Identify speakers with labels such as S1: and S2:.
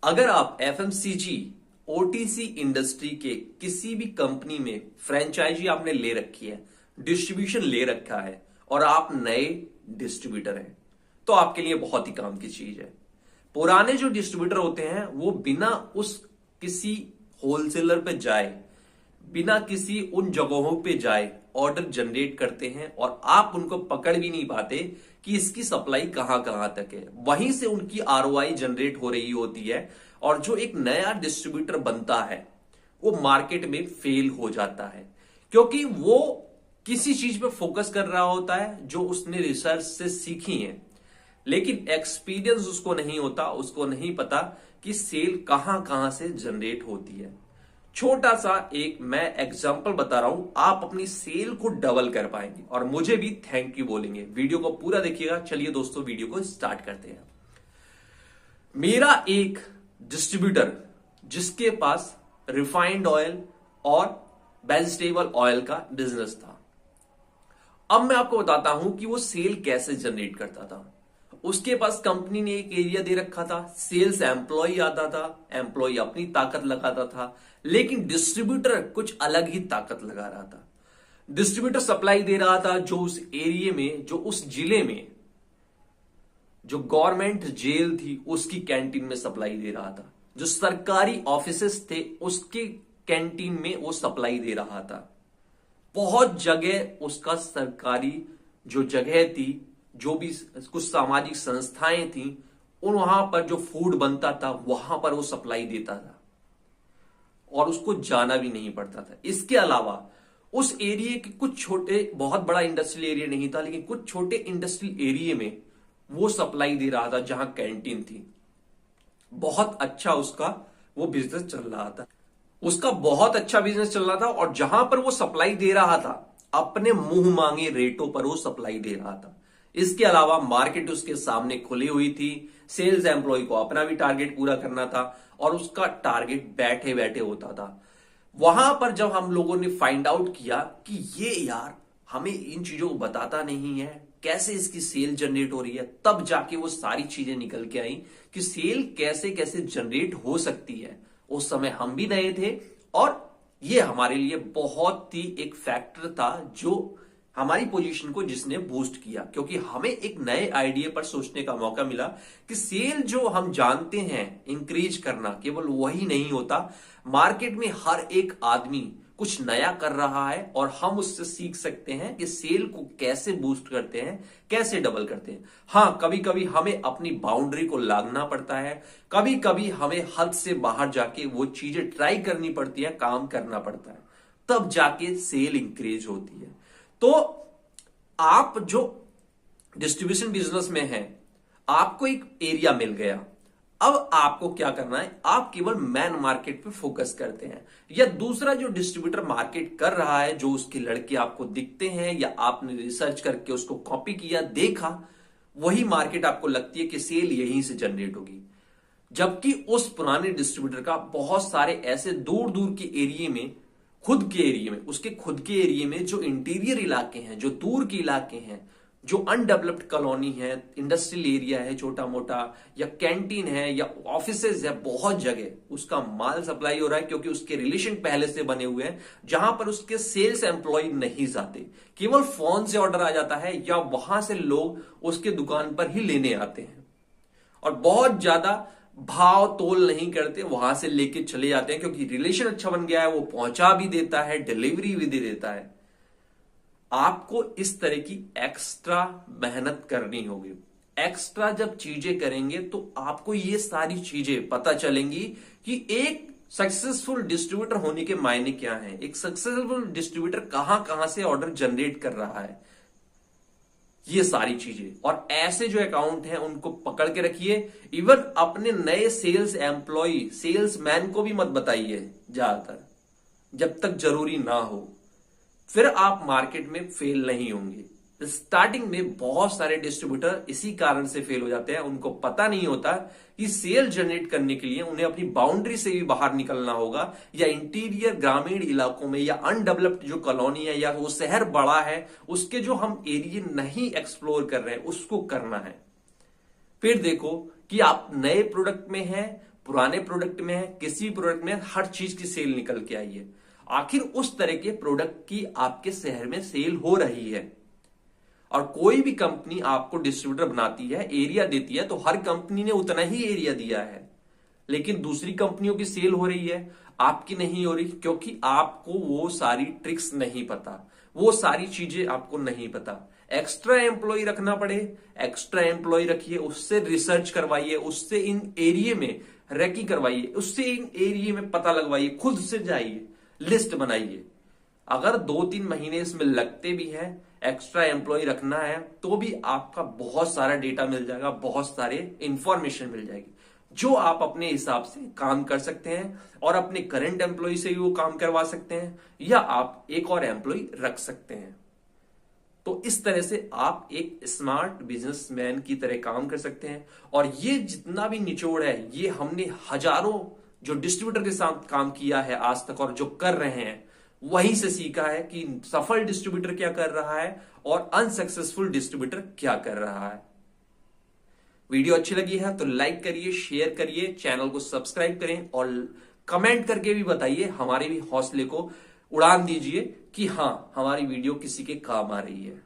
S1: अगर आप FMCG OTC industry के किसी भी कंपनी में फ्रेंचाइजी आपने ले रखी है, डिस्ट्रीब्यूशन ले रखा है और आप नए डिस्ट्रीब्यूटर हैं, तो आपके लिए बहुत ही काम की चीज है। पुराने जो डिस्ट्रीब्यूटर होते हैं वो बिना उस किसी होलसेलर पे जाए, बिना किसी उन जगहों पे जाए ऑर्डर जनरेट करते हैं और आप उनको पकड़ भी नहीं पाते कि इसकी सप्लाई कहां कहां तक है। वहीं से उनकी आरओआई जनरेट हो रही होती है और जो एक नया डिस्ट्रीब्यूटर बनता है वो मार्केट में फेल हो जाता है, क्योंकि वो किसी चीज पे फोकस कर रहा होता है जो उसने रिसर्च से सीखी है, लेकिन एक्सपीरियंस उसको नहीं होता, उसको नहीं पता कि सेल कहां कहां से जनरेट होती है। छोटा सा एक मैं एग्जांपल बता रहा हूं, आप अपनी सेल को डबल कर पाएंगे और मुझे भी थैंक यू बोलेंगे। वीडियो को पूरा देखिएगा। चलिए दोस्तों, वीडियो को स्टार्ट करते हैं। मेरा एक डिस्ट्रीब्यूटर जिसके पास रिफाइंड ऑयल और वेजिटेबल ऑयल का बिजनेस था, अब मैं आपको बताता हूं कि वो सेल कैसे जनरेट करता था। उसके पास कंपनी ने एक एरिया दे रखा था, सेल्स एम्प्लॉय आता था, एम्प्लॉय अपनी ताकत लगाता था, लेकिन डिस्ट्रीब्यूटर कुछ अलग ही ताकत लगा रहा था। डिस्ट्रीब्यूटर सप्लाई दे रहा था जो उस एरिया में, जो उस जिले में जो गवर्नमेंट जेल थी उसकी कैंटीन में सप्लाई दे रहा था, जो सरकारी ऑफिसेस थे उसके कैंटीन में वो सप्लाई दे रहा था। बहुत जगह उसका सरकारी जो जगह थी, जो भी कुछ सामाजिक संस्थाएं थी, उन वहां पर जो फूड बनता था वहां पर वो सप्लाई देता था और उसको जाना भी नहीं पड़ता था। इसके अलावा उस एरिया के कुछ छोटे, बहुत बड़ा इंडस्ट्रियल एरिया नहीं था, लेकिन कुछ छोटे इंडस्ट्रियल एरिया में वो सप्लाई दे रहा था जहां कैंटीन थी। बहुत अच्छा उसका वो बिजनेस चल रहा था, उसका बहुत अच्छा बिजनेस चल रहा था और जहां पर वो सप्लाई दे रहा था अपने मुंह मांगे रेटों पर वो सप्लाई दे रहा था। इसके अलावा मार्केट उसके सामने खुली हुई थी, सेल्स एम्प्लॉय को अपना भी टारगेट पूरा करना था और उसका टारगेट बैठे बैठे होता था। वहां पर जब हम लोगों ने फाइंड आउट किया कि ये यार हमें इन चीजों को बताता नहीं है, कैसे इसकी सेल जनरेट हो रही है, तब जाके वो सारी चीजें निकल के आई कि सेल कैसे कैसे जनरेट हो सकती है। उस समय हम भी नए थे और ये हमारे लिए बहुत ही एक फैक्टर था जो हमारी पोजीशन को जिसने बूस्ट किया, क्योंकि हमें एक नए आइडिया पर सोचने का मौका मिला कि सेल जो हम जानते हैं इंक्रीज करना केवल वही नहीं होता, मार्केट में हर एक आदमी कुछ नया कर रहा है और हम उससे सीख सकते हैं कि सेल को कैसे बूस्ट करते हैं, कैसे डबल करते हैं। हां, कभी कभी हमें अपनी बाउंड्री को लागना पड़ता है, कभी कभी हमें हद से बाहर जाके वो चीजें ट्राई करनी पड़ती है, काम करना पड़ता है, तब जाके सेल इंक्रीज होती है। तो आप जो डिस्ट्रीब्यूशन बिजनेस में हैं, आपको एक एरिया मिल गया, अब आपको क्या करना है, आप केवल मैन मार्केट पे फोकस करते हैं, या दूसरा जो डिस्ट्रीब्यूटर मार्केट कर रहा है, जो उसके लड़के आपको दिखते हैं या आपने रिसर्च करके उसको कॉपी किया, देखा, वही मार्केट आपको लगती है कि सेल यहीं से जनरेट होगी। जबकि उस पुराने डिस्ट्रीब्यूटर का बहुत सारे ऐसे दूर दूर के एरिया में, खुद के एरिया में, उसके खुद के एरिया में जो इंटीरियर इलाके हैं, जो दूर के इलाके हैं, जो अनडेवलप्ड कॉलोनी है, इंडस्ट्रियल एरिया है छोटा मोटा, या कैंटीन है या ऑफिसेज है, बहुत जगह उसका माल सप्लाई हो रहा है क्योंकि उसके रिलेशन पहले से बने हुए हैं, जहां पर उसके सेल्स एम्प्लॉय नहीं जाते, केवल फोन से ऑर्डर आ जाता है या वहां से लोग उसके दुकान पर ही लेने आते हैं और बहुत ज्यादा भाव तोल नहीं करते, वहां से लेके चले जाते हैं क्योंकि रिलेशन अच्छा बन गया है, वो पहुंचा भी देता है, डिलीवरी भी दे देता है। आपको इस तरह की एक्स्ट्रा मेहनत करनी होगी। एक्स्ट्रा जब चीजें करेंगे तो आपको ये सारी चीजें पता चलेंगी कि एक सक्सेसफुल डिस्ट्रीब्यूटर होने के मायने क्या हैं, एक सक्सेसफुल डिस्ट्रीब्यूटर कहां कहां से ऑर्डर जनरेट कर रहा है, ये सारी चीजें। और ऐसे जो अकाउंट हैं उनको पकड़ के रखिए। इवन अपने नए सेल्स एम्प्लॉय, सेल्समैन को भी मत बताइए ज्यादातर, जब तक जरूरी ना हो, फिर आप मार्केट में फेल नहीं होंगे। स्टार्टिंग में बहुत सारे डिस्ट्रीब्यूटर इसी कारण से फेल हो जाते हैं, उनको पता नहीं होता कि सेल जनरेट करने के लिए उन्हें अपनी बाउंड्री से भी बाहर निकलना होगा, या इंटीरियर ग्रामीण इलाकों में या अनडेवलप्ड जो कॉलोनी है या वो शहर बड़ा है उसके जो हम एरिया नहीं एक्सप्लोर कर रहे हैं उसको करना है। फिर देखो कि आप नए प्रोडक्ट में हैं, पुराने प्रोडक्ट में है, किसी भी प्रोडक्ट में हर चीज की सेल निकल के आई है। आखिर उस तरह के प्रोडक्ट की आपके शहर में सेल हो रही है। और कोई भी कंपनी आपको डिस्ट्रीब्यूटर बनाती है, एरिया देती है, तो हर कंपनी ने उतना ही एरिया दिया है, लेकिन दूसरी कंपनियों की सेल हो रही है, आपकी नहीं हो रही, क्योंकि आपको वो सारी ट्रिक्स नहीं पता, वो सारी चीजें आपको नहीं पता। एक्स्ट्रा एम्प्लॉय रखना पड़े, एक्स्ट्रा एम्प्लॉय रखिए, उससे रिसर्च करवाइए, उससे इन एरिया में रैकी करवाइए, उससे इन एरिया में पता लगवाइए, खुद से जाइए, लिस्ट बनाइए। अगर 2-3 महीने इसमें लगते भी हैं, एक्स्ट्रा एम्प्लॉय रखना है, तो भी आपका बहुत सारा डेटा मिल जाएगा, बहुत सारे इंफॉर्मेशन मिल जाएगी, जो आप अपने हिसाब से काम कर सकते हैं और अपने करंट एम्प्लॉय से भी वो काम करवा सकते हैं, या आप एक और एम्प्लॉय रख सकते हैं। तो इस तरह से आप एक स्मार्ट बिजनेसमैन की तरह काम कर सकते हैं। और ये जितना भी निचोड़ है, ये हमने हजारों जो डिस्ट्रीब्यूटर के साथ काम किया है आज तक और जो कर रहे हैं, वहीं से सीखा है कि सफल डिस्ट्रीब्यूटर क्या कर रहा है और अनसक्सेसफुल डिस्ट्रीब्यूटर क्या कर रहा है। वीडियो अच्छी लगी है तो लाइक करिए, शेयर करिए, चैनल को सब्सक्राइब करें और कमेंट करके भी बताइए, हमारे भी हौसले को उड़ान दीजिए कि हाँ, हमारी वीडियो किसी के काम आ रही है।